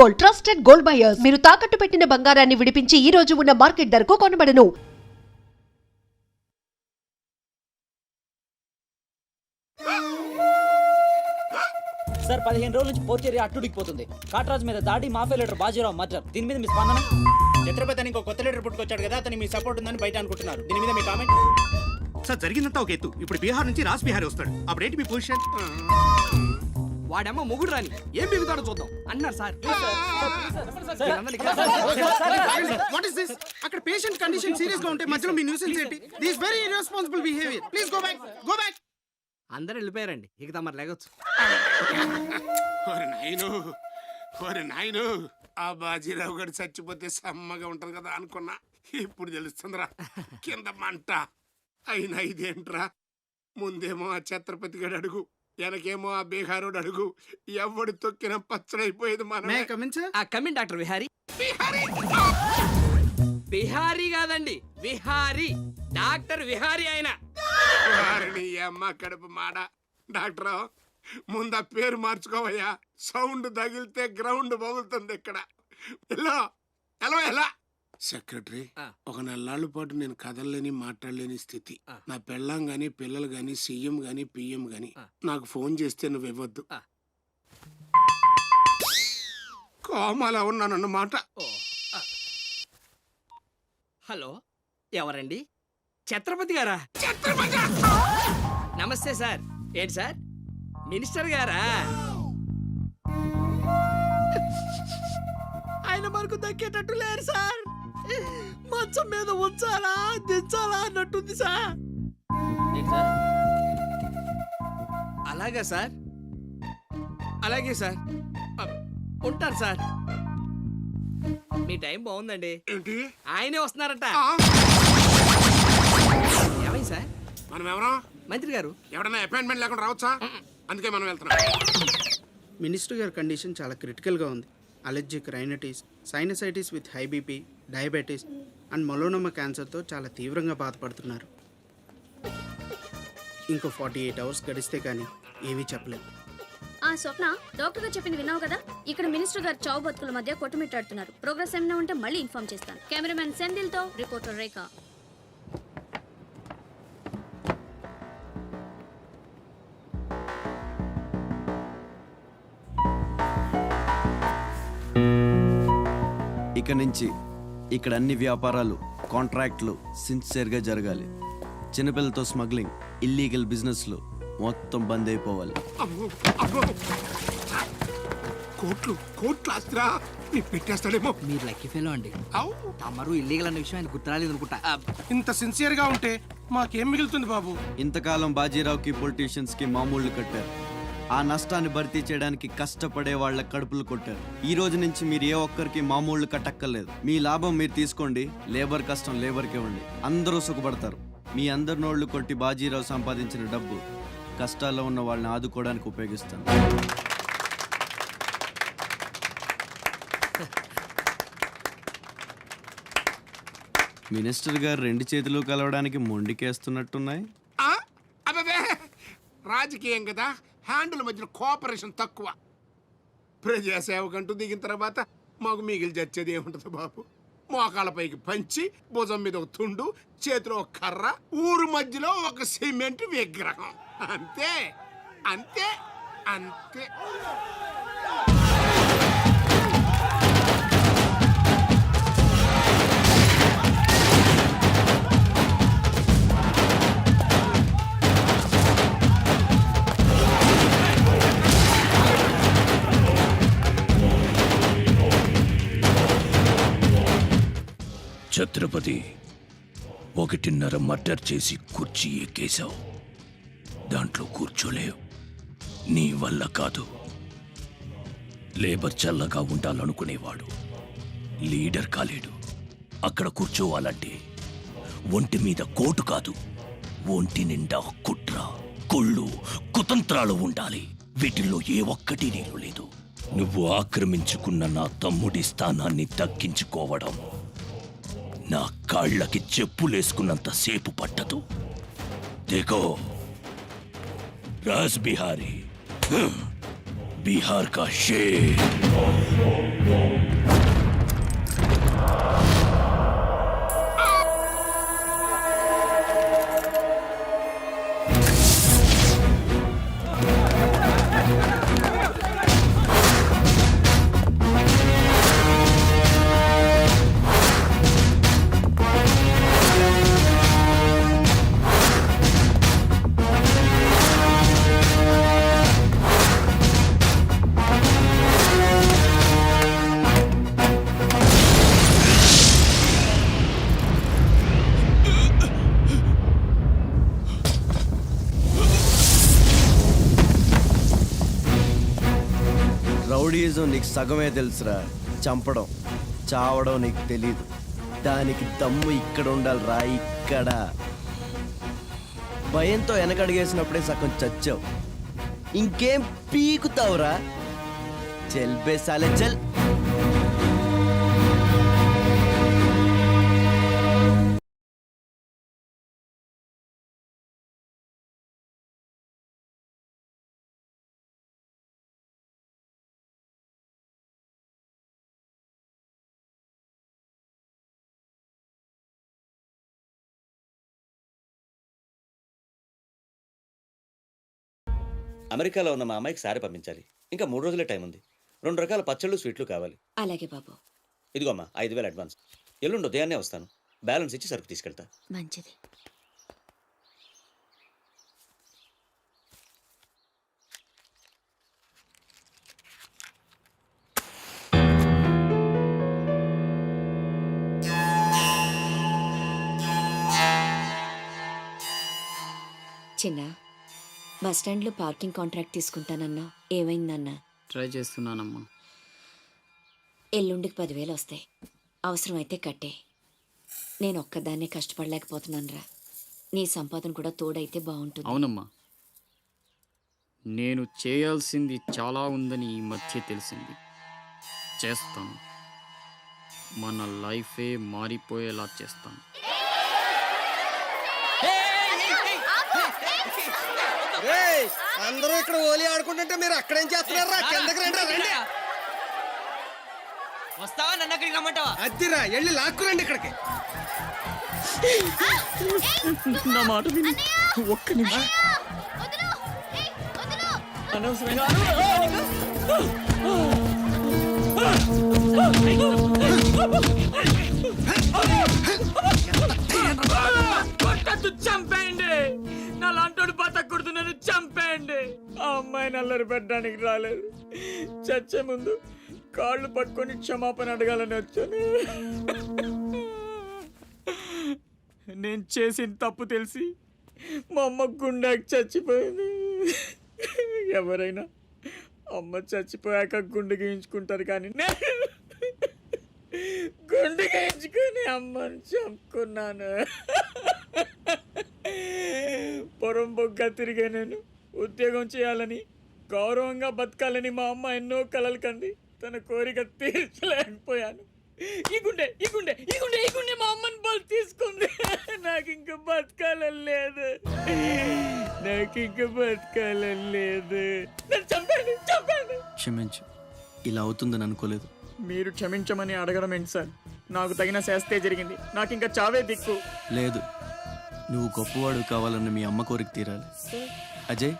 Gold, trusted gold buyers. మీరు తాకట్టు పెట్టిన బంగారాన్ని విడిపించి ఈ రోజు ఉన్న మార్కెట్ ధరకు కొనబడను. సార్ 15 రోజుల నుంచి పోర్చేరి అట్టుడికిపోతుంది. కాట్రాజ్ మీద దాడి, మాఫియా లీడర్ బాజీరావు మర్డర్. దీని మీద మీ స్పందన? ఛత్రపతి ఇంకో కొత్త లీడర్ పుట్టుకొచ్చాడు కదా, అతని మీ సపోర్ట్ ఉందని బయట అనుకుంటున్నారు. దీని మీద మీ కామెంట్? సార్ జరిగిందంతా ఒక ఎత్తు. ఇప్పుడు బీహార్ నుంచి రాజ్ బిహారీ వస్తాడు. అప్పుడేంటి మీ పొజిషన్? వాడమ్మ మొగుడు రాని ఏం బిగుతాడో చూద్దాం అన్నారు సార్. What is this? అక్కడ పేషెంట్ కండిషన్ సీరియస్ గా ఉంటే మధ్యలో మీ న్యూసెన్స్ ఏంటి? This very irresponsible behaviour. Please go back, go back. అందరూ వెళ్ళిపోయారండి, ఇక తమరు లేగొచ్చు. ఓరి నాయను, ఆ బాజీరావు గారు చచ్చిపోతే సమ్మగా ఉంటది కదా అనుకున్నా. ఇప్పుడు తెలుస్తుందిరా కింద మంట. అయినా ఇదేంట్రా, ముందేమో ఆ ఛత్రపతి గడు అడుగు, వెనకేమో ఆ బీహారోడు అడుగు. ఎవడు తొక్కిన పచ్చడైపోయేది మన. Coming doctor Vihari. బిహారీ కాదండి, విహారీ. డాక్టర్ విహారీ ఆయన. వారిని అమ్మ కడుపు మాడ. డాక్టర్ ముందు ఆ పేరు మార్చుకోవయ్యా. సౌండ్ తగిలితే గ్రౌండ్ బగులుతుంది ఇక్కడ. ఎలా ఎలా ఎలా సెక్రటరీ, ఒక నెలల పాటు నేను కదలలేని మాట్లాడలేని స్థితి. నా పెళ్ళాం గాని పిల్లలు గాని సీఎం గాని పిఎం గాని నాకు ఫోన్ చేస్తే నువ్వు ఇవ్వద్దు. కోమాలో ఉన్నానన్నమాట. హలో, ఎవరండి? ఛత్రపతి గారా? నమస్తే సార్. ఏంటి సార్, మినిస్టర్ గారా? ఆయన మనకు దక్కేటట్టు లేరు సార్. మంచం మీద ఉంచాలా దించాలా అన్నట్టుంది సార్. అలాగా సార్, అలాగే సార్, ఉంటారు సార్. మీ టైం బాగుందండి. ఏంటి? ఆయనే వస్తున్నారట. ఏమైంది సార్? మనం ఎవరో మంత్రి గారు. ఎవడన్నా అపాయింట్మెంట్ లేకుండా రావచ్చా? అందుకే మనం వెళ్తున్నాం. మినిస్టర్ గారి కండిషన్ చాలా క్రిటికల్గా ఉంది. Allergic rhinitis, sinusitis with high BP, diabetes and melanoma క్యాన్సర్తో చాలా తీవ్రంగా బాధపడుతున్నారు. ఇంకో 48 అవర్స్ గడిస్తే కానీ ఏమీ చెప్పలేదు. స్వప్న, డాక్టర్ గారు చెప్పింది విన్నావు కదా? ఇక్కడ మినిస్టర్ గారు చావు బతుకుల మధ్య కొట్టుమిట్టాడుతున్నారు. ప్రోగ్రెస్ ఏమైనా ఉంటే మళ్ళీ ఇన్ఫార్మ్ చేస్తాను. కెమెరామెన్ సెందిల్తో రిపోర్టర్ రేఖ. ఇక నుంచి ఇక్కడ అన్ని వ్యాపారాలు, కాంట్రాక్ట్లు సిన్సియర్గా జరగాలి. చిన్నపిల్లలతో స్మగ్లింగ్, ఇల్లీగల్ బిజినెస్లు మొత్తం బంద్ అయిపోవాలి. కోట్లు కోట్లు ఆస్తిరా, నీ పెట్టేస్తాడేమో. మీరు లక్కీ ఫెలో అండి. తమరు ఇల్లీగల్ అన్న విషయం ఆయన గుర్తురాలేదు అనుకుంటా. ఇంత సిన్సియర్ గా ఉంటే మాకేం మిగులుతుంది బాబు? ఇంతకాలం బాజీరావుకి పొలిటీషియన్స్కి మామూళ్ళు కట్టారు. ఆ నష్టాన్ని భర్తీ చేయడానికి కష్టపడే వాళ్ళ కడుపులు కొట్టారు. ఈ రోజు నుంచి మీరు ఏ ఒక్కరికి మామూళ్ళు కట్టక్కర్లేదు. మీ లాభం మీరు తీసుకోండి, లేబర్ కష్టం లేబర్కే ఉండి. అందరూ సుఖపడతారు. మీ అందరి నోళ్లు కొట్టి బాజీరావు సంపాదించిన డబ్బు కష్టాల్లో ఉన్న వాళ్ళని ఆదుకోవడానికి ఉపయోగిస్తాను. మినిస్టర్ గారు 2 చేతులు కలవడానికి మొండికేస్తున్నట్టున్నాయి. అబ్బే, రాజకీయం కదా, హ్యాండిల్ మధ్యలో కోఆపరేషన్ తక్కువ. ప్రజాసేవకంటూ దిగిన తర్వాత మాకు మిగిలి చచ్చేది ఏముంటుంది బాబు? మోకాళ్ళపైకి పంచి, భుజం మీద ఒక తుండు, చేతిలో ఒక కర్ర, ఊరు మధ్యలో ఒక సిమెంట్ విగ్రహం. అంతే అంతే అంతే. ఛత్రపతి, 1.5 మర్డర్ చేసి కుర్చీ ఎక్కేశావు. దాంట్లో కూర్చోలేవు. నీ వల్ల కాదు. లేబర్ చల్లగా ఉండాలనుకునేవాడు లీడర్ కాలేడు. అక్కడ కూర్చోవాలంటే ఒంటి మీద కోటు కాదు, ఒంటి నిండా కుట్ర, కుళ్ళు, కుతంత్రాలు ఉండాలి. వీటిల్లో ఏ ఒక్కటి నీరు లేదు. నువ్వు ఆక్రమించుకున్న నా తమ్ముడి స్థానాన్ని దక్కించుకోవడం నా కాళ్ళకి చెప్పులేసుకున్నంత సేపు పట్టదు. देखो राज बिहारी बिहार का शेर. సగమే తెలుసురా, చంపడం. చావడం నీకు తెలీదు. దానికి దమ్ము ఇక్కడ ఉండాలిరా, ఇక్కడ. భయంతో వెనకడిగేసినప్పుడే సగం చచ్చావు. ఇంకేం పీకుతావురా? చల్ బే సాలే చల్. అమెరికాలో ఉన్న మా అమ్మాయికి సారీ పంపించాలి. ఇంకా 3 రోజులే టైం ఉంది. 2 రకాల పచ్చళ్ళు, స్వీట్లు కావాలి. అలాగే బాబు. ఇదిగో అమ్మా 5,000 అడ్వాన్స్. ఎల్లుండి ఉదయాన్నే వస్తాను. బ్యాలెన్స్ ఇచ్చి సరుకు తీసుకెళ్తా. మంచిది. చిన్న, బస్ స్టాండ్లో పార్కింగ్ కాంట్రాక్ట్ తీసుకుంటానన్నా, ఏమైందన్నా? ట్రై చేస్తున్నానమ్మా. ఎల్లుండికి 10,000 వస్తాయి. అవసరమైతే కట్టే. నేను ఒక్కదాన్నే కష్టపడలేకపోతున్నానురా. నీ సంపాదన కూడా తోడైతే బాగుంటుంది. అవునమ్మా, నేను చేయాల్సింది చాలా ఉందని ఈ మధ్య తెలిసింది. చేస్తాను. మన లైఫే మారిపోయేలా చేస్తాను. అందరూ ఇక్కడ ఓలి ఆడుకుంటుంటే మీరు అక్కడేం చేస్తున్నారా? కిందకి రండి. వస్తావా? నన్ను అక్కడికి రమ్మంటావా? అద్దిరా, వెళ్ళి లాక్కురండి ఇక్కడికి. నా మాట విని ఒక్క నిమిషం. అనవసరంగా చంపేయండి. నా లాంటోడు బతకూడదు, నన్ను చంపేయండి. ఆ అమ్మాయిని అల్లరి పెట్టడానికి రాలేదు. చచ్చే ముందు కాళ్ళు పట్టుకొని క్షమాపణ అడగాలని వచ్చాను. నేను చేసిన తప్పు తెలిసి మా అమ్మ గుండెకి చచ్చిపోయింది. ఎవరైనా అమ్మ చచ్చిపోయాక గుండె గీయించుకుంటారు, కానీ నేను గుండె గీయించుకొని అమ్మని చంపుకున్నాను. పొరంబొగ్గా తిరిగే నేను ఉద్యోగం చేయాలని, గౌరవంగా బతకాలని మా అమ్మ ఎన్నో కలలు కంది. తన కోరిక తీర్చలేకపోయాను. ఈ గుండె మా అమ్మని బలి తీసుకుంది. నాకు ఇంకా బతకాలని లేదు. చంపండి. క్షమించు, ఇలా అవుతుందని అనుకోలేదు. మీరు క్షమించమని అడగడం ఏంటి సార్? నాకు తగిన శాస్తే జరిగింది. నాకు ఇంకా చావే దిక్కు. లేదు, నువ్వు గొప్పవాడు కావాలని మీ అమ్మ కోరిక తీరాలి. అజయ్,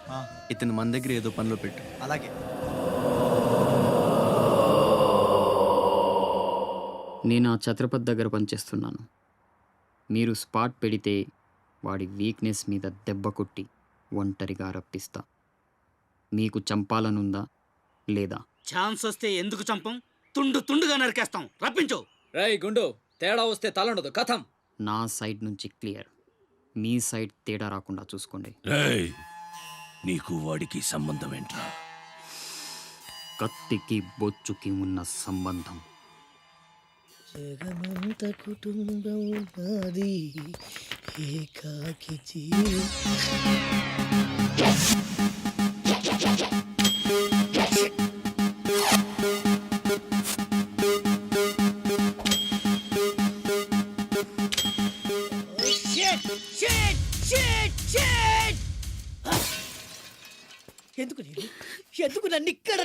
ఇతను మన దగ్గర ఏదో పనిలో పెట్టు. అలాగే. నేను ఆ ఛత్రపతి దగ్గర పనిచేస్తున్నాను. మీరు స్పాట్ పెడితే వాడి వీక్నెస్ మీద దెబ్బ కొట్టి ఒంటరిగా రప్పిస్తా. మీకు చంపాలనుందా లేదా? ఛాన్స్ వస్తే ఎందుకు చంపం? తుండుగా నరికేస్తాం. రప్పించు. రై గుండు, తేడా వస్తే తలండదు. కథం. నా సైడ్ నుంచి క్లియర్. మీ సైడ్ తేడా రాకుండా చూసుకోండి. నీకు వాడికి సంబంధం ఏంట్రా? కత్తికి బొచ్చుకి ఉన్న సంబంధం. జగమంత కుటుంబం నాది, ఏకాకి ఎందుకు నన్ను ఇక్కడ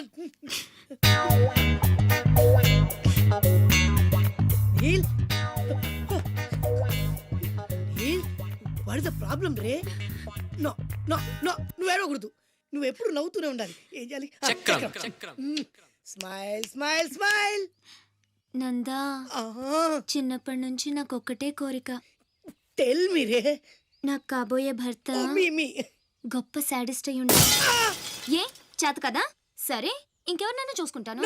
వాట్ ఇస్ ద ప్రాబ్లం రే? నో నో నో, నువ్వు ఏడవకూడదు. నువ్వు ఎప్పుడు నవ్వుతూనే ఉండాలి. ఏం చేయాలి? Smile smile smile. నందా, చిన్నప్పటి నుంచి నాకు ఒక్కటే కోరిక. టెల్ మీ రే. నాకు కాబోయే భర్త మీ గొప్ప సాడిస్ట్ అయి ఉండాలి. ఏ చేత కదా? సరే, ఇంకెవరినైనా చూసుకుంటాను.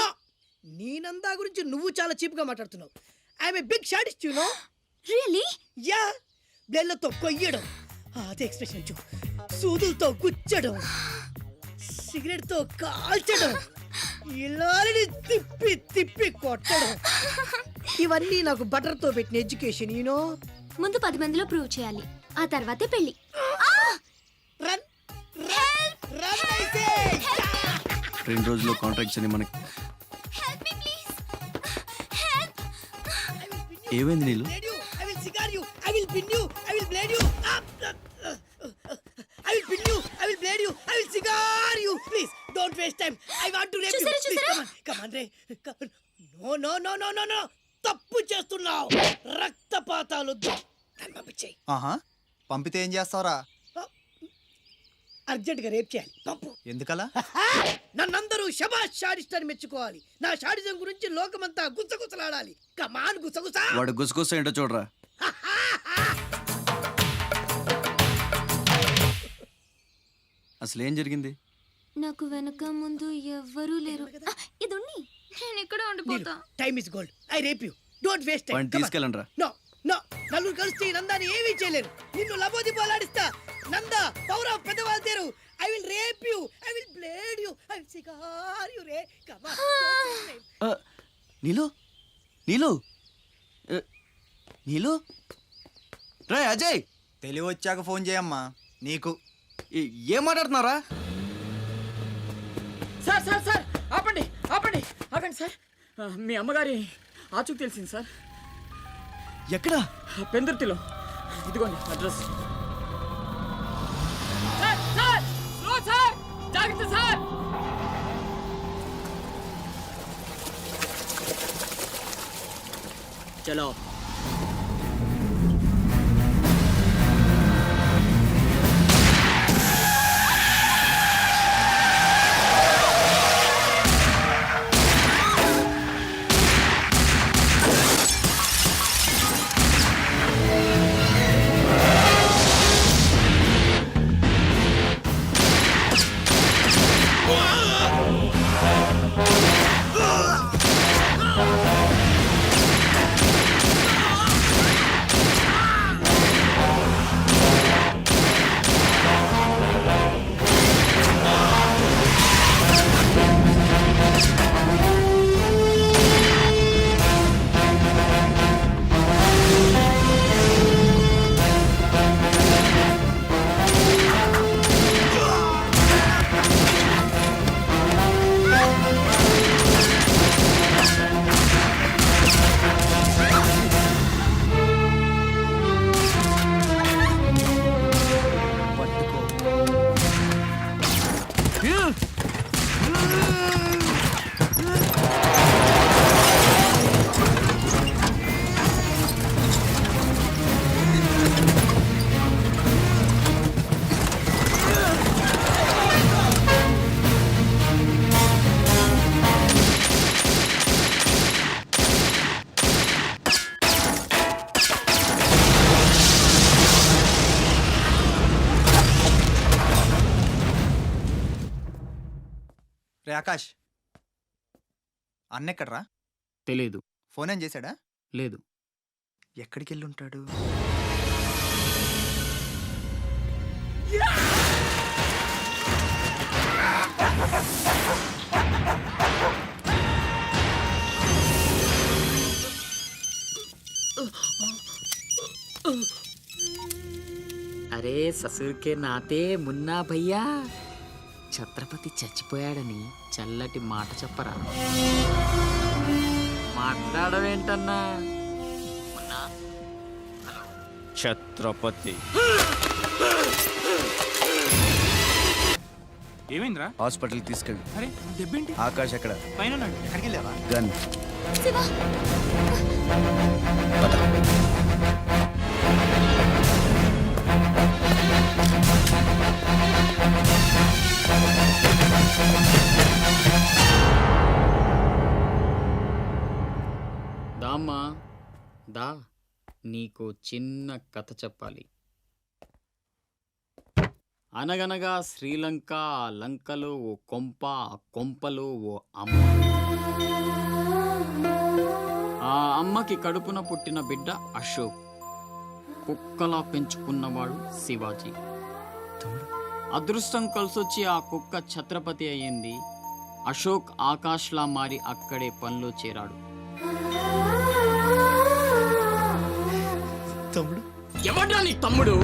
నీ నందా గురించి నువ్వు చాలా చీప్ గా మాట్లాడుతున్నావు. I'm a big sadist, you know. Really? Yeah. బ్లేడ్లతో కొయ్యడం, అదే ఎక్స్ప్రెషన్ చూ, సూదులతో గుచ్చడం, సిగరెట్ తో కాల్చడం, ఇలాని తిప్పి తిప్పి కొట్టడం ఇవన్నీ నాకు బటర్ తో పెట్టిన ఎడ్యుకేషన్ యూనో. ముందు 10 మందిలో ప్రూవ్ చేయాలి, ఆ తర్వాతే పెళ్లి. రన్ రన్ అయితే 2 రోజుల్లో కాంట్రాక్ట్స్ అని మనకి ఏమైంది నీళ్ళు? I will cigar you. I will pin you. I will blade you. I will pin you. I will blade you. I will cigar you. Please don't waste time. I want to rape you. Please come on, Ray. No. తప్పు చేస్తున్నావు. రక్తపాతాలొద్దు. నన్ను పంపించేయ్. ఆహా పంపితే ఏం చేస్తావురా? Urgent గా rape చేయాలి. పంపు. ఎందుకలా? నన్నందరూ శబాష్ షాడిస్ట్ అని మెచ్చుకోవాలి. నా షాడిజం గురించి లోకమంతా గుసగుసలాడాలి. కమాన్ గుసగుసా. వాడు గుసగుస ఏంటో చూడరా. అసలు ఏం జరిగింది? నాకు వెనక ముందు ఎవ్వరూ లేరు. ఇది ఉన్ని నేను ఇక్కడ ఉండిపోతా. Time is gold. I rape you. Don't waste time. వాడిని తీసుకెళ్ళండి రా. నో నలుగురు కలిసి నందాని ఏమీ చేయలేరు. నిన్ను లబోది పోలాడిస్తా. నందా పవర్ ఆఫ్ పెద్దవాళ్ళు తేరు. I will rape you. I will blade you. I will cigar you రే. Come on. నీలు నీలు నీలు రే అజయ్, తెలివి వచ్చాక ఫోన్ చేయమ్మా. నీకు ఏం మాట్లాడుతున్నారా? సార్ ఆపండి సార్. మీ అమ్మగారి ఆచూకు తెలిసింది సార్. ఎక్కడ? పెందుర్తిలో. ఇదిగోండి అడ్రస్. సార్ జాగ్రత్త సార్. చలో. రే ఆకాష్, అన్న ఎక్కడ్రా? తెలీదు. ఫోన్ ఏం చేశాడా? లేదు. ఎక్కడికి వెళ్ళి ఉంటాడు? అరే ససుర్కే నాతే మున్నా భయ్యా, ఛత్రపతి చచ్చిపోయాడని చల్లటి మాట చెప్పరా. మాట్లాడవేంటన్నా? ఛత్రపతి ఏమైందిరా? హాస్పిటల్కి తీసుకెళ్ళి. అరే దెబ్బేంటి? ఆకాష్ ఎక్కడ? పైన ఉన్నాడు. ఎక్కడికి వెళ్ళావా? గన్. శివా దామ్మా దా, నీకు చిన్న కథ చెప్పాలి. అనగనగా శ్రీలంక, ఆ లంకలో ఓ కొంప, ఆ కొంపలో ఓ అమ్మ. ఆ అమ్మకి కడుపున పుట్టిన బిడ్డ అశోక్. కుక్కలా పెంచుకున్నవాడు శివాజీ. అదృష్టం కలిసొచ్చి ఆ కుక్క ఛత్రపతి అయ్యింది. అశోక్ ఆకాష్లా మారి అక్కడే పనిలో చేరాడు. తమ్ముడు ఎవడ్రా నీ తమ్ముడు?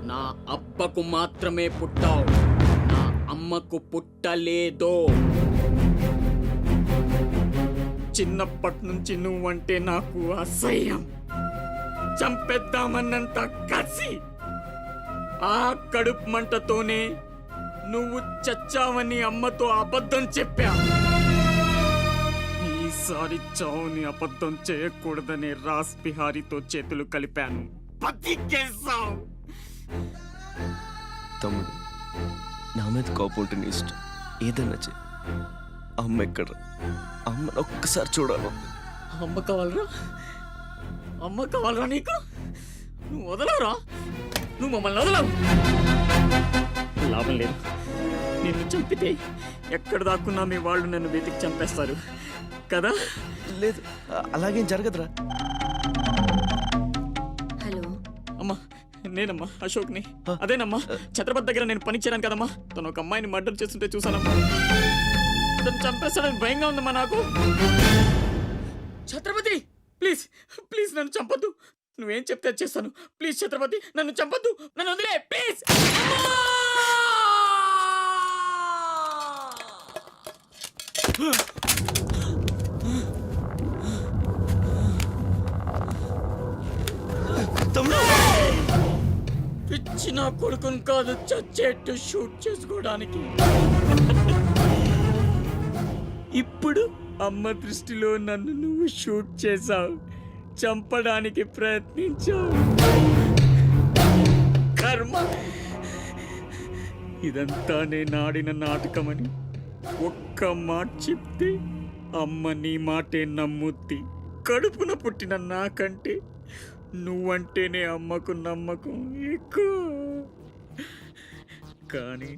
నా అబ్బకు మాత్రమే పుట్టావు, నా అమ్మకు పుట్టలేదో. చిన్నప్పటి నుంచి నువ్వంటే నాకు అసహ్యం, చంపేద్దామన్నంత కసి. ఆ కడుపు మంటతోనే నువ్వు చచ్చావని అమ్మతో అబద్ధం చెప్పా. ఈసారి చావుని అబద్ధం చేయకూడదని రాస్ బిహారీతో చేతులు కలిపాను. బతికేశావు. తమ్ముడు నా మీద కోపం ఉంటే నీ ఇష్టం, ఏదన్నా చెయ్యి. అమ్మ ఎక్కడ? అమ్మని ఒక్కసారి చూడాలి. అమ్మ కావాలరా? అమ్మ కావాలరా నీకు? నువ్వు వదలవురా, నువ్వు మమ్మల్ని వదలవు. లాభం లేదు, నిన్ను చంపితే ఎక్కడ దాక్కున్నా మీ వాళ్ళు నన్ను వెతికి చంపేస్తారు కదా. లేదు, అలాగేం జరగదురా. హలో, అమ్మా నేనమ్మా అశోక్ని. అదేనమ్మా ఛత్రపతి దగ్గర నేను పని చేయను కదమ్మా. తను ఒక అమ్మాయిని మర్డర్ చేస్తుంటే చూసానమ్మా. తను చంపేస్తాడని భయంగా ఉందమ్మా నాకు. ఛత్రపతి ప్లీజ్ ప్లీజ్ నన్ను చంపొద్దు. నువ్వేం చెప్తే చేస్తాను. ప్లీజ్ ఛత్రపతి నన్ను చంపొద్దు, నన్ను వదిలే ప్లీజ్. పిచ్చి నా కొడుకుని కాదు చచ్చేట్టు షూట్ చేసుకోవడానికి. ఇప్పుడు అమ్మ దృష్టిలో నన్ను నువ్వు షూట్ చేశావు, చంపడానికి ప్రయత్నించావు. కర్మ. ఇదంతా నేను ఆడిన నాటకమని ఒక్క మాట చెప్తే అమ్మ నీ మాటే నమ్ముద్ది. కడుపున పుట్టిన నాకంటే నువ్వంటేనే అమ్మకు నమ్మకం ఎక్కువ. కానీ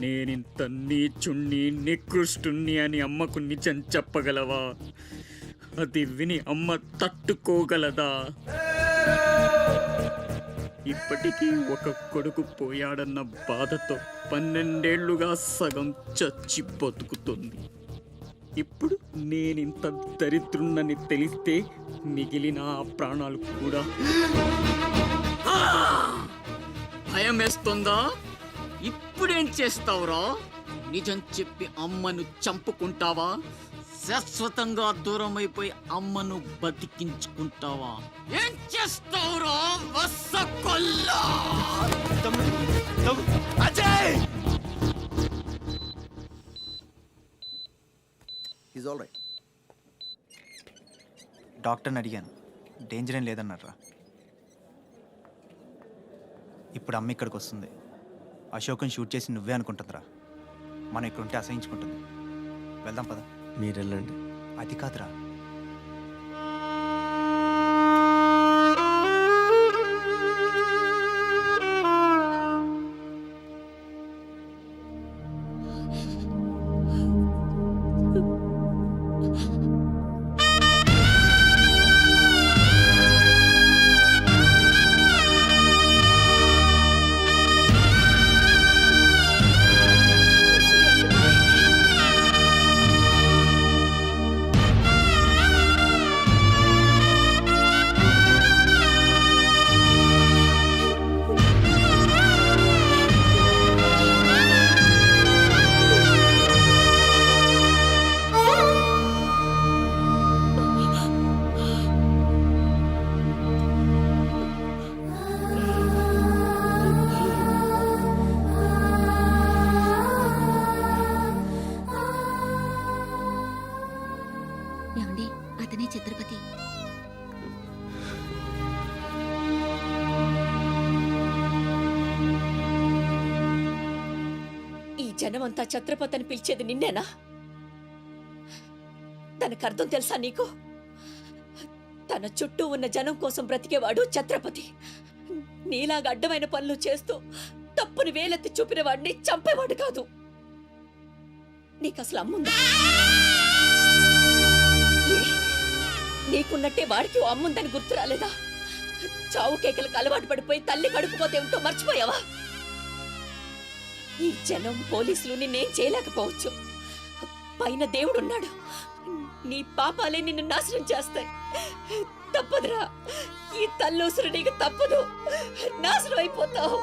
నేనింత నీచుణ్ణి నికృష్టుణ్ణి అని అమ్మకు నిజం చెప్పగలవా? అది విని అమ్మ తట్టుకోగలదా? ఇప్పటికీ ఒక కొడుకు పోయాడన్న బాధతో 12 ఏళ్లుగా సగం చచ్చి బతుకుతుంది. ఇప్పుడు నేనింత దరిద్రున్నని తెలిస్తే మిగిలిన ఆ ప్రాణాలు కూడా భయం వేస్తుందా? ఇప్పుడేం చేస్తావురా? నిజం చెప్పి అమ్మను చంపుకుంటావా? శాశ్వతంగా దూరం అయిపోయి అమ్మను బతికించుకుంటావా? ఏం చేస్తావురా వస్సకొల్లా? అజయ్! Is all right. డాక్టర్ని అడిగాను, డేంజర్ ఏం లేదన్నారా. ఇప్పుడు అమ్మ ఇక్కడికి వస్తుంది. అశోక్ని షూట్ చేసి నువ్వే అనుకుంటుందిరా. మనం ఇక్కడ ఉంటే అసహించుకుంటుంది. వెళ్దాం పద. మీరు వెళ్ళండి. అది కాదురా, ఏమండి, అతనే ఛత్రపతి. ఈ జనమంతా ఛత్రపతి అని పిలిచేది నిన్నేనా? దానికి అర్థం తెలుసా నీకు? తన చుట్టూ ఉన్న జనం కోసం బ్రతికేవాడు ఛత్రపతి. నీలాగా అడ్డమైన పనులు చేస్తూ తప్పుని వేలెత్తి చూపిన వాడిని చంపేవాడు కాదు. నీకు అసలు అమ్ముందా? నీకున్నట్టే వాడికి ఓ అమ్ముందని గుర్తు రాలేదా? చావు కేకలకు అలవాటు పడిపోయి తల్లి కడుపుపోతే ఉంటో మర్చిపోయావా? ఈ జనం పోలీసులు నిన్నేం చేయలేకపోవచ్చు. పైన దేవుడున్నాడు. నీ పాపాలే నిన్ను నాశనం చేస్తాయి. తప్పదురా, ఈ తల్లూసురు నీకు తప్పదు. నాశనం అయిపోతావు.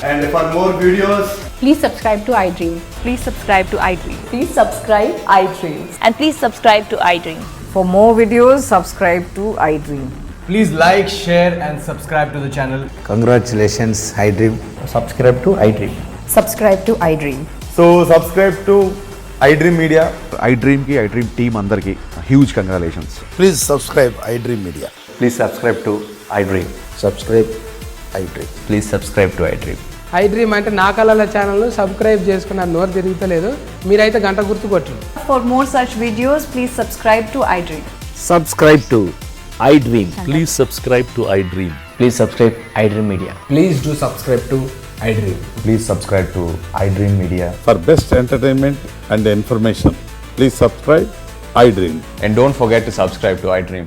And for more videos, Please subscribe to iDream. Please subscribe to iDream. Please subscribe iDream. And please subscribe to iDream. For more videos, subscribe to iDream. please like, share, and subscribe to the channel. Congratulations iDream. Subscribe to iDream. Subscribe to iDream. So subscribe to iDream Media. iDream కి iDream team అందరికి huge congratulations. Please subscribe iDream media. Please subscribe to iDream. Subscribe iDream. Please subscribe to iDream. iDream అంటే నా కళల channel subscribe చేసుకున్న నోరు తిరుగుతలేదు. మీరైతే గంట గుర్తు కొట్టు. For more such videos, please subscribe to iDream. Subscribe to iDream. Please subscribe to iDream. Please subscribe iDream media. Please do subscribe to iDream. Please subscribe to iDream media. For best entertainment and information, please subscribe iDream. And don't forget to subscribe to iDream.